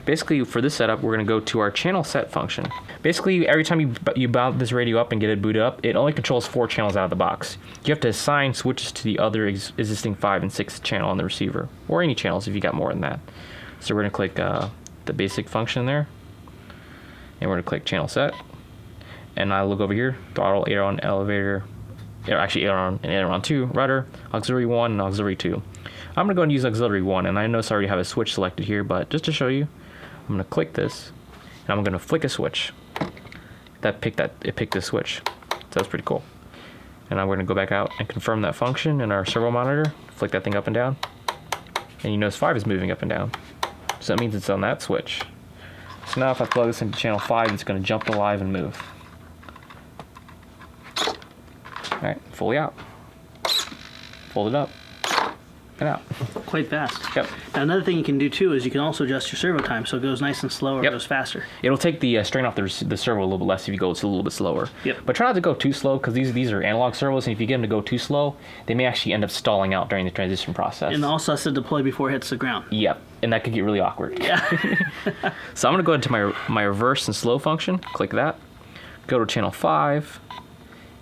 basically for this setup, we're going to go to our channel set function. Basically, every time you bound this radio up and get it booted up, it only controls 4 channels out of the box. You have to assign switches to the other existing 5 and 6 channel on the receiver, or any channels if you got more than that. So we're going to click the basic function there, and we're going to click channel set. And I look over here, throttle, aileron, elevator, actually aileron and aileron 2, rudder, auxiliary 1, and auxiliary 2. I'm going to go and use auxiliary 1, and I notice I already have a switch selected here, but just to show you, I'm going to click this, and I'm going to flick a switch. It picked this switch. So that's pretty cool. And I'm going to go back out and confirm that function in our servo monitor, flick that thing up and down, and you notice 5 is moving up and down. So that means it's on that switch. So now if I plug this into channel 5, it's going to jump to live and move. Alright, fully out. Fold it up. And out. Quite fast. Yep. Now, another thing you can do too is you can also adjust your servo time, so it goes nice and slow or it goes faster. It'll take the strain off the servo a little bit less if you go a little bit slower. Yep. But try not to go too slow, because these are analog servos, and if you get them to go too slow, they may actually end up stalling out during the transition process. And also has to deploy before it hits the ground. Yep. And that could get really awkward. Yeah. So I'm going to go into my reverse and slow function, click that, go to channel 5,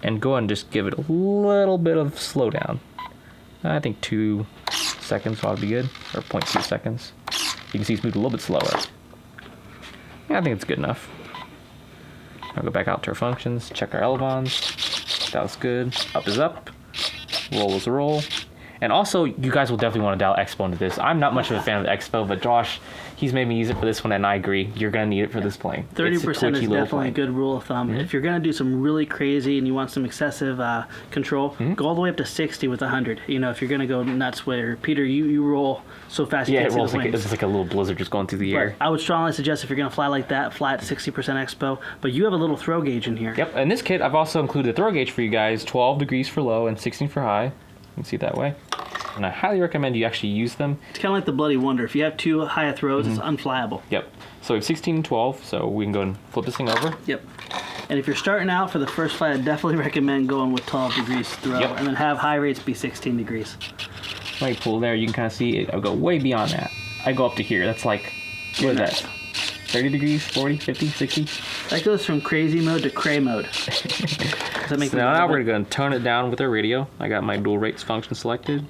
and go ahead and just give it a little bit of slowdown. I think 2 seconds ought to be good, or 0.2 seconds. You can see it's moved a little bit slower. Yeah, I think it's good enough. I'll go back out to our functions, check our elevons. That was good. Up is up. Roll is a roll. And also, you guys will definitely want to dial expo into this. I'm not much of a fan of the expo, but Josh, he's made me use it for this one, and I agree. You're gonna need it for this plane. 30% is definitely a good rule of thumb. If you're gonna do some really crazy and you want some excessive control, go all the way up to 60 with 100. You know, if you're gonna go nuts, where Peter, you roll so fast. You Yeah, can't it see rolls the like wings. it's like a little blizzard just going through the air. But I would strongly suggest if you're gonna fly like that, fly at 60% expo. But you have a little throw gauge in here. Yep, in this kit, I've also included a throw gauge for you guys, 12 degrees for low and 16 for high. You can see it that way. And I highly recommend you actually use them. It's kind of like the Bloody Wonder. If you have too high a throws, it's unflyable. Yep. So we have 16 and 12, so we can go and flip this thing over. Yep. And if you're starting out for the first flight, I definitely recommend going with 12 degrees throw, Yep. and then have high rates be 16 degrees. When you pull there, you can kind of see it. I'll go way beyond that. I go up to here. That's like, what is that? 30 degrees, 40, 50, 60? That goes from crazy mode to cray mode. Does that make So now we're going to tone it down with our radio. I got my dual rates function selected.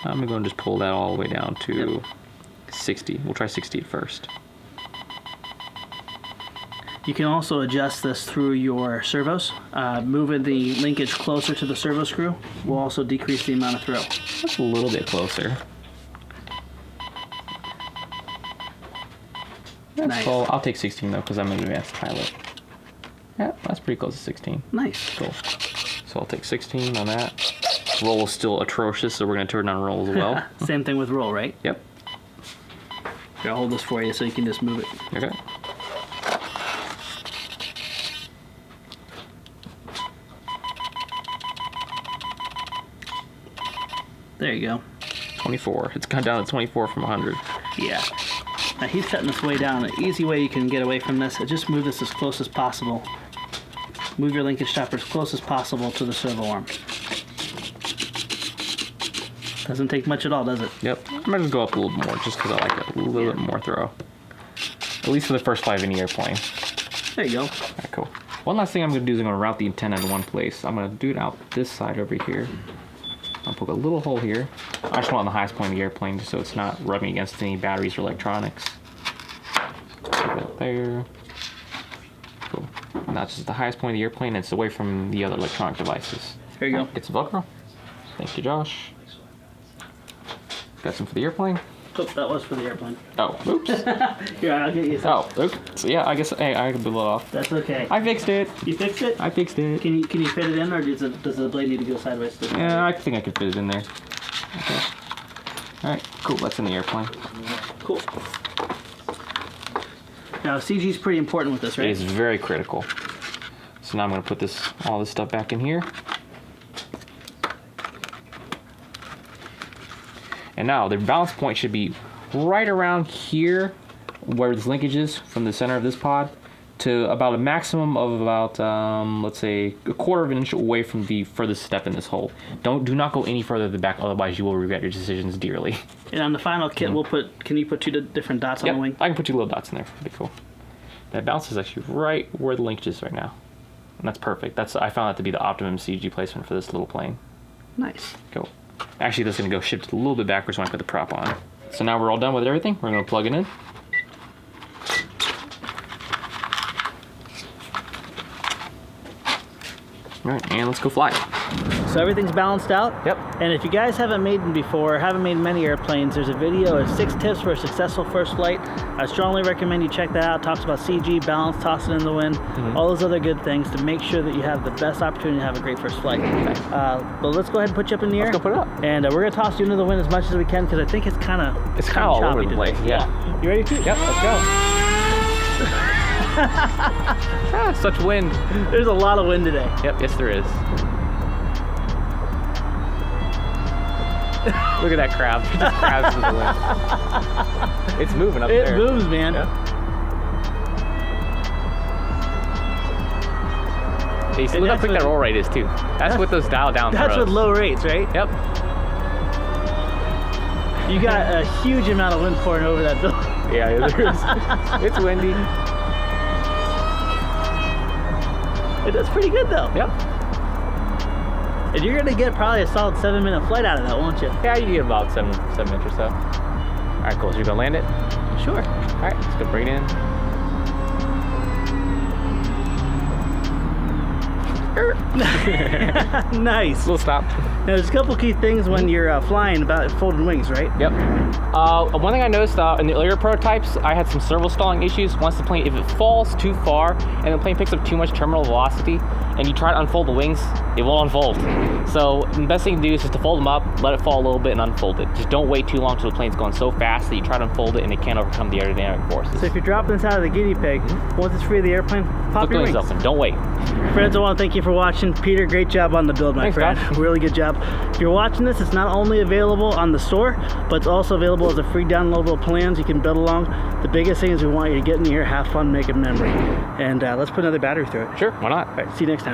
I'm going to just pull that all the way down to 60. We'll try 60 at first. You can also adjust this through your servos. Moving the linkage closer to the servo screw will also decrease the amount of throw. That's a little bit closer. Nice. Well, I'll take 16 though, because I'm an advanced pilot. Yeah, that's pretty close to 16. Nice. Cool. So I'll take 16 on that. Roll is still atrocious, so we're going to turn on roll as well. Same thing with roll, right? Yep. Here, I'll hold this for you so you can just move it. Okay. There you go. 24. It's gone down to 24 from 100. Yeah. Now he's setting this way down. An easy way you can get away from this is just move this as close as possible. Move your linkage stopper as close as possible to the servo arm. Doesn't take much at all, does it? Yep. I'm going to go up a little more just because I like it. A little bit more throw. At least for the first flight of any airplane. There you go. Alright, cool. One last thing I'm going to do is I'm going to route the antenna in one place. I'm going to do it out this side over here. I'll poke a little hole here. I just want on the highest point of the airplane just so it's not rubbing against any batteries or electronics. Put that there. Cool. And that's just the highest point of the airplane and it's away from the other electronic devices. There you go. Get some Velcro. Thank you, Josh. Got some for the airplane. Oh, that was for the airplane. Oh, oops. Here, I'll get you some. Oh, oops. So yeah, I guess I can blow it off. That's okay. I fixed it. You fixed it? I fixed it. Can you fit it in, or does the blade need to go sideways? Yeah, I think I can fit it in there. Okay. Alright, cool. That's in the airplane. Cool. Now, CG is pretty important with this, right? It is very critical. So now I'm going to put all this stuff back in here. And now the balance point should be right around here where this linkage is from the center of this pod to about a maximum of about, let's say, a quarter of an inch away from the furthest step in this hole. Do not go any further to the back, otherwise you will regret your decisions dearly. And on the final kit, can you put two different dots on the wing? I can put two little dots in there. That'd be cool. That bounce is actually right where the linkage is right now. And that's perfect. I found that to be the optimum CG placement for this little plane. Nice. Cool. Actually, that's going to go shift a little bit backwards when I put the prop on. So now we're all done with everything. We're going to plug it in. All right, and let's go fly. So everything's balanced out. Yep. And if you guys haven't made them before, haven't made many airplanes, there's a video of 6 tips for a successful first flight. I strongly recommend you check that out. It talks about CG, balance, tossing in the wind, all those other good things to make sure that you have the best opportunity to have a great first flight. Okay. But let's go ahead and put you up in the air. Let's go put it up. And we're gonna toss you into the wind as much as we can because I think it's kind of all over the place. today. Yeah. You ready, Pete? Yep. Let's go. Such wind. There's a lot of wind today. Yep. Yes, there is. Look at that crab. It just crabs in the wind. It's moving up there. It moves, man. Yeah. Hey, see, look how quick that roll rate is, too. That's with those dial down That's throws. with low rates, right? Yep. You got a huge amount of wind pouring over that building. Yeah, there is. It's windy. It does pretty good, though. Yep. And you're gonna get probably a solid 7-minute flight out of that, won't you? Yeah, you get about 7 minutes or so. All right, cool. So you're gonna land it? Sure. All right, let's go bring it in. Nice. Little stop. Now, there's a couple key things when you're flying about folded wings, right? Yep. One thing I noticed in the earlier prototypes, I had some servo stalling issues. Once the plane, if it falls too far and the plane picks up too much terminal velocity, and you try to unfold the wings, it won't unfold. So the best thing to do is just to fold them up, let it fall a little bit, and unfold it. Just don't wait too long till the plane's going so fast that you try to unfold it and it can't overcome the aerodynamic forces. So if you're dropping this out of the guinea pig, once it's free of the airplane, pop Flip your the wings. wings open. Don't wait. Friends, I want to thank you for watching. Peter, great job on the build, my Thanks, friend. Doc. Really good job. If you're watching this, it's not only available on the store, but it's also available as a free downloadable plans you can build along. The biggest thing is we want you to get in here, have fun, make a memory. And let's put another battery through it. Sure, why not? All right, see you next time.